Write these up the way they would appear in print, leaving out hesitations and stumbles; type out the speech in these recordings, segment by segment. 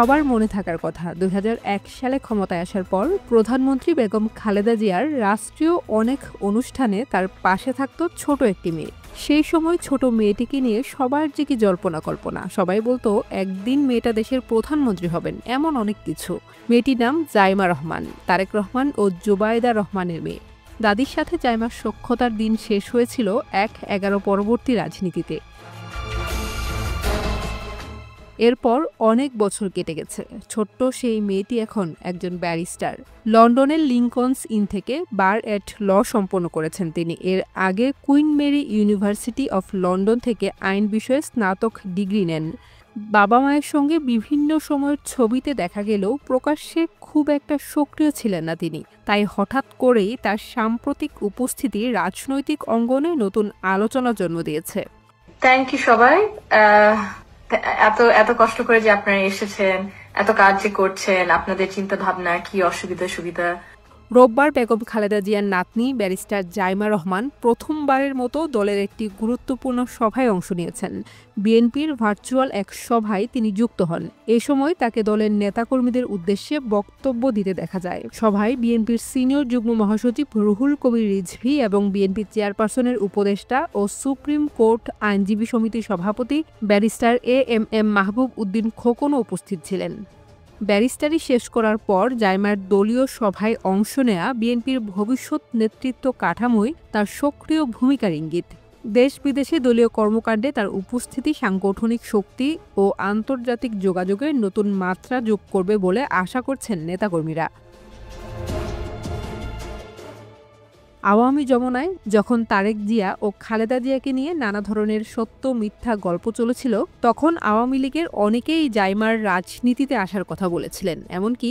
সবার মনে থাকার কথা ২০০১ সালে ক্ষমতায় আসার পর প্রধানমন্ত্রী বেগম খালেদা জিয়ার রাষ্ট্রীয় অনেক অনুষ্ঠানে তার পাশে থাকত ছোট একটি মেয়ে। সেই সময় ছোট মেয়েটিকে নিয়ে সবার যে কি জল্পনা কল্পনা, সবাই বলতো একদিন মেয়েটা দেশের প্রধানমন্ত্রী হবেন, এমন অনেক কিছু। মেয়েটির নাম জাইমা রহমান, তারেক রহমান ও জুবাইদা রহমানের মেয়ে। দাদির সাথে জাইমার সখ্যতার দিন শেষ হয়েছিল ১/১১ পরবর্তী রাজনীতিতে। এরপর অনেক বছর কেটে গেছে। ছোট্ট সেই মেয়েটি এখন একজন ব্যারিস্টার। লন্ডনের লিংকনস ইন থেকে বার এট ল সম্পন্ন করেছেন তিনি। এর আগে Queen Mary University of London থেকে আইন বিষয়ে স্নাতক ডিগ্রি নেন। বাবা মায়ের সঙ্গে বিভিন্ন সময়ের ছবিতে দেখা গেলেও প্রকাশ্যে খুব একটা সক্রিয় ছিলেন না তিনি। তাই হঠাৎ করেই তার সাম্প্রতিক উপস্থিতি রাজনৈতিক অঙ্গনে নতুন আলোচনা জন্ম দিয়েছে। থ্যাংক ইউ সবাই, এত এত কষ্ট করে যে আপনারা এসেছেন, এত কাজ যে করছেন, আপনাদের চিন্তা ভাবনা কি অসুবিধা সুবিধা। রোববার বেগম খালেদা জিয়ার নাতনি ব্যারিস্টার জাইমা রহমান প্রথমবারের মতো দলের একটি গুরুত্বপূর্ণ সভায় অংশ নিয়েছেন। বিএনপির ভার্চুয়াল এক সভায় তিনি যুক্ত হন। এ সময় তাকে দলের নেতাকর্মীদের উদ্দেশ্যে বক্তব্য দিতে দেখা যায়। সভায় বিএনপির সিনিয়র যুগ্ম মহাসচিব রুহুল কবির রিজভী এবং বিএনপি চেয়ারপারসনের উপদেষ্টা ও সুপ্রিম কোর্ট আইনজীবী সমিতির সভাপতি ব্যারিস্টার এএমএম মাহবুব উদ্দিন খোকনও উপস্থিত ছিলেন। ব্যারিস্টারি শেষ করার পর জাইমার দলীয় সভায় অংশ নেয়া বিএনপির ভবিষ্যৎ নেতৃত্ব কাঠামোয় তার সক্রিয় ভূমিকার ইঙ্গিত। দেশ বিদেশে দলীয় কর্মকাণ্ডে তার উপস্থিতি সাংগঠনিক শক্তি ও আন্তর্জাতিক যোগাযোগের নতুন মাত্রা যোগ করবে বলে আশা করছেন নেতাকর্মীরা। আওয়ামী যমনায় যখন তারেক জিয়া ও খালেদা জিয়াকে নিয়ে নানা ধরনের সত্য মিথ্যা গল্প চলেছিল, তখন আওয়ামী লীগের অনেকেই জাইমার রাজনীতিতে আসার কথা বলেছিলেন। এমনকি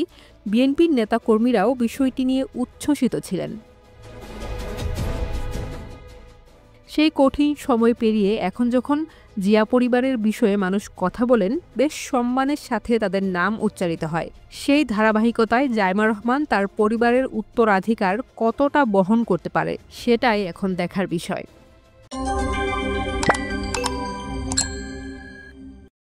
বিএনপির নেতাকর্মীরাও বিষয়টি নিয়ে উচ্ছ্বসিত ছিলেন। সেই কঠিন সময় পেরিয়ে এখন যখন জিয়া পরিবারের বিষয়ে মানুষ কথা বলেন, বেশ সম্মানের সাথে তাদের নাম উচ্চারিত হয়। সেই ধারাবাহিকতায় জাইমা রহমান তার পরিবারের উত্তরাধিকার কতটা বহন করতে পারে, সেটাই এখন দেখার বিষয়।